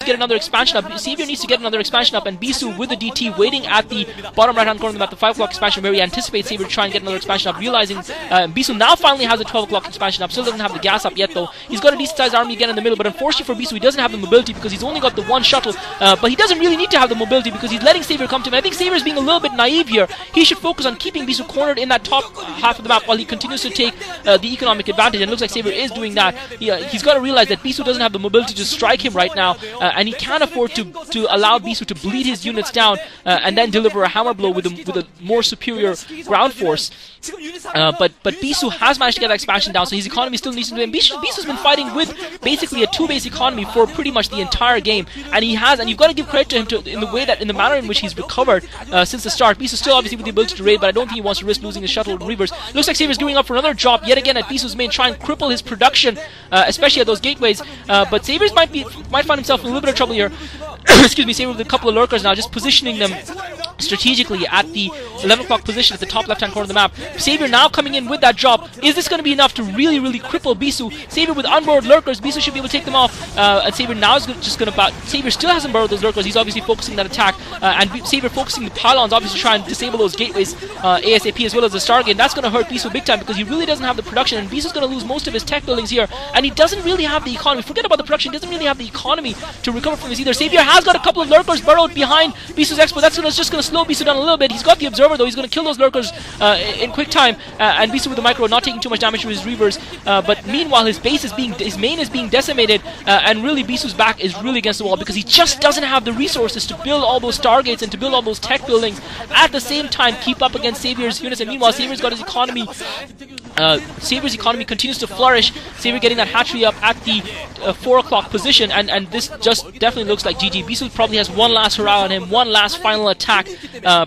to get another expansion up. Savior needs to get another expansion up, and Bisu with the DT waiting at the bottom right-hand corner of the map, the 5 o'clock expansion, where he anticipates Savior to try and get another expansion up, realizing Bisu now finally has a 12 o'clock expansion up. Still doesn't have the gas up yet, though. He's got a decent sized army again in the middle, but unfortunately for Bisu, he doesn't have the mobility because he's only got the one shuttle, but he doesn't really need to have the mobility because he's letting Savior come to him. I think Savior is being a little bit naive here. He should focus on keeping Bisu cornered in that top half of the map while he continues to take the economic advantage, and it looks like Savior is doing that. He's got to realize that Bisu doesn't have the mobility to strike him right now, and he can't afford to allow Bisu to bleed his units down and then deliver a hammer blow with a more superior ground force. But Bisu has managed to get that expansion down, so his economy still needs to do it. Bisu's been fighting with basically a 2-base economy for pretty much the entire game, and you've got to give credit to him in the manner in which he's recovered since the start. Bisu still obviously with the ability to raid, but I don't think he wants to risk losing his shuttle reavers. Looks like Saviour's gearing up for another drop yet again at Bisu's main, try and cripple his production, especially at those gateways. But Saviour's might find himself in a little bit of trouble here. Excuse me, Savior with a couple of lurkers now, just positioning them strategically at the 11 o'clock position at the top left-hand corner of the map. Savior now coming in with that drop. Is this going to be enough to really, really cripple Bisu? Savior with unburrowed lurkers. Bisu should be able to take them off. And Savior now is just going to... Savior still hasn't burrowed those lurkers. He's obviously focusing that attack. And Savior focusing the pylons, obviously try and disable those gateways ASAP, as well as the Stargate. And that's going to hurt Bisu big time because he really doesn't have the production. And Bisu's going to lose most of his tech buildings here. And he doesn't really have the economy. Forget about the production. He doesn't really have the economy to recover from this either. Savior has got a couple of lurkers burrowed behind Bisu's expo. That's just going to slow Bisu down a little bit. He's got the observer though. He's going to kill those lurkers in quick time, and Bisu with the micro not taking too much damage to his reavers. But meanwhile, his main is being decimated, and really Bisu's back is really against the wall because he just doesn't have the resources to build all those Stargates and to build all those tech buildings at the same time, keep up against Savior's units. And meanwhile, Savior's got his economy. Savior's economy continues to flourish. Savior getting that hatchery up at the 4 o'clock position, and this just definitely looks like GG. Bisu probably has one last hurrah on him, one last final attack,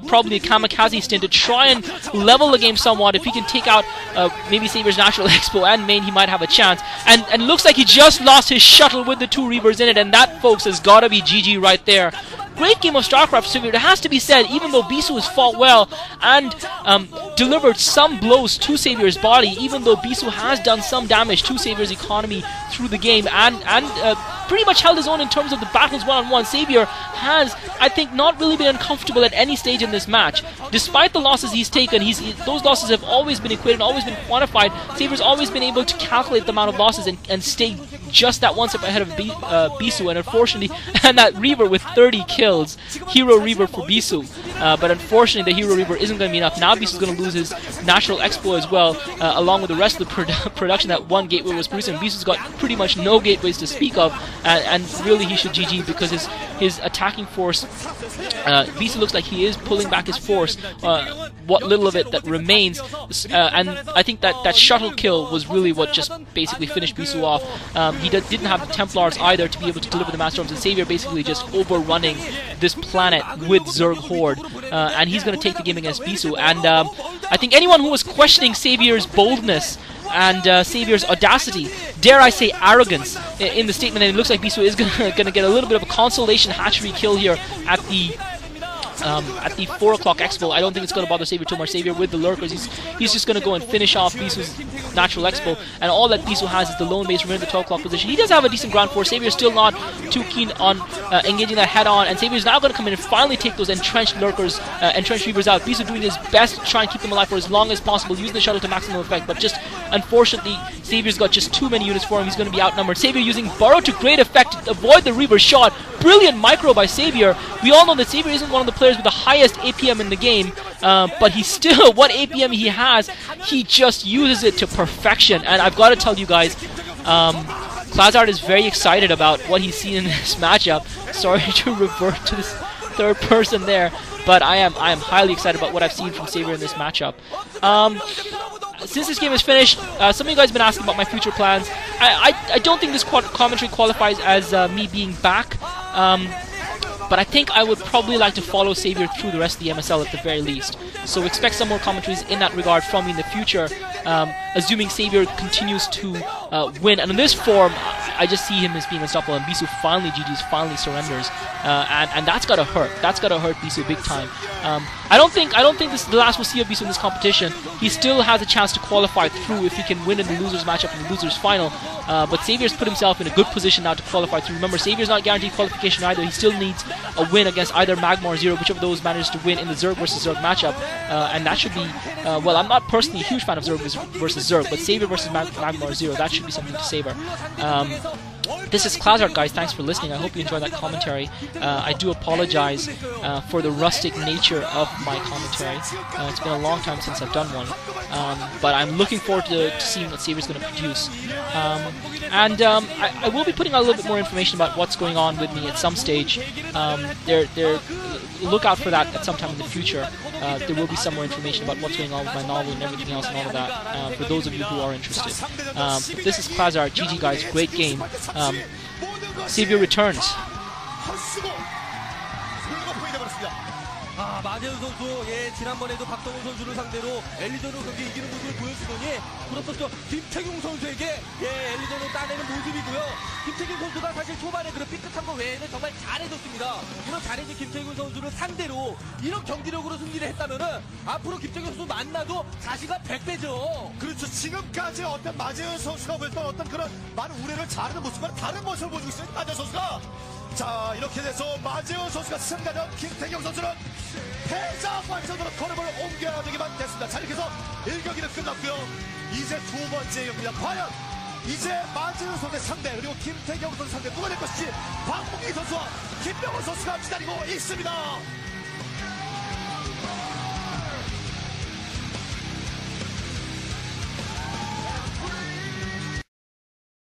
probably a kamikaze stint to try and level the game somewhat. If he can take out maybe Savior's natural expo and main, he might have a chance. And looks like he just lost his shuttle with the 2 reavers in it, and that, folks, has got to be GG right there. Great game of StarCraft Savior. It has to be said, even though Bisu has fought well and delivered some blows to Savior's body, even though Bisu has done some damage to Savior's economy through the game and pretty much held his own in terms of the battles one-on-one. Savior has, I think, not really been uncomfortable at any stage in this match. Despite the losses he's taken, those losses have always been equated, always been quantified. Savior's always been able to calculate the amount of losses and stay just that one step ahead of Bisu, and unfortunately, and that Reaver with 30 kills, Hero Reaver for Bisu. But unfortunately, the Hero Reaver isn't going to be enough. Now Bisu's going to lose his natural expo as well, along with the rest of the production that one gateway was producing. Bisu's got pretty much no gateways to speak of, and really he should GG because his attacking force, Bisu looks like he is pulling back his force, what little of it that remains, and I think that shuttle kill was really what just basically finished Bisu off. He didn't have the Templars either to be able to deliver the Masterstorms, and Savior basically just overrunning this planet with Zerg Horde, and he's going to take the game against Bisu. And I think anyone who was questioning Savior's boldness and Savior's audacity, dare I say arrogance, in the statement, and it looks like Bisu is going to get a little bit of a consolation hatchery kill here at the 4 o'clock expo. I don't think it's going to bother Savior too much. Savior with the lurkers, he's just going to go and finish off Bisu's natural expo, and all that Bisu has is the lone base remaining in the 12 o'clock position. He does have a decent ground force. Savior's still not too keen on engaging that head on, and Savior's now going to come in and finally take those entrenched lurkers, entrenched reavers out. Bisu doing his best to try and keep them alive for as long as possible, using the shuttle to maximum effect, but just unfortunately Savior's got just too many units for him. He's going to be outnumbered. Savior using Burrow to great effect to avoid the reaver shot. Brilliant micro by Savior. We all know that Savior isn't one of the players with the highest APM in the game, but he still, what APM he has, he just uses it to perfection. And I've got to tell you guys, Klazart is very excited about what he's seen in this matchup. Sorry to revert to this third person there, but I am highly excited about what I've seen from Savior in this matchup. Since this game is finished, some of you guys have been asking about my future plans. I don't think this commentary qualifies as me being back, but I think I would probably like to follow Savior through the rest of the MSL at the very least. So expect some more commentaries in that regard from me in the future. assuming Savior continues to win. And in this form, I just see him as being unstoppable, and Bisu finally GG's, finally surrenders, and that's gotta hurt. That's gotta hurt Bisu big time. I don't think this is the last we'll see of Bisu in this competition. He still has a chance to qualify through if he can win in the losers matchup in the losers final. But Savior's put himself in a good position now to qualify through. Remember, Savior's not guaranteed qualification either. He still needs a win against either Magma or Zero, whichever of those manages to win in the Zerg versus Zerg matchup. And that should be, well, I'm not personally a huge fan of Zerg versus Zerg, but Savior versus Magma or Zero, that should be something to savor. This is Klazart, guys. Thanks for listening. I hope you enjoyed that commentary. I do apologize for the rustic nature of my commentary. It's been a long time since I've done one. But I'm looking forward to seeing what Savior's going to produce. I will be putting out a little bit more information about what's going on with me at some stage. Look out for that at some time in the future. There will be some more information about what's going on with my novel and everything else and all of that, for those of you who are interested. This is Klazart. GG, guys. Great game. Savior returns. 마재현 선수, 지난번에도 박동훈 선수를 상대로 엘리전으로 경기 이기는 모습을 보여주더니 그렇죠. 김태균 선수에게 엘리전으로 따내는 모습이고요. 김태균 선수가 사실 초반에 그런 삐끗한 거 외에는 정말 잘해줬습니다. 이런 잘해준 김태균 선수를 상대로 이런 경기력으로 승리를 했다면은 앞으로 김태균 선수 만나도 자신감 100배죠. 그렇죠. 지금까지 어떤 마재현 선수가 보였던 어떤 그런 많은 우려를 잘하는 모습과는 다른 모습을 보여주고 있어요. 마재현 선수가. 자, 이렇게 돼서 마재현 선수가 승자전, 김태경 선수는 패자 관전으로 걸음을 옮겨야되기만 됐습니다. 자, 이렇게 해서 1경기는 끝났고요. 이제 두 번째 경기입니다. 과연 이제 마재현 선수의 상대, 그리고 김태경 선수 상대 누가 될 것인지 박봉기 선수와 김병호 선수가 기다리고 있습니다.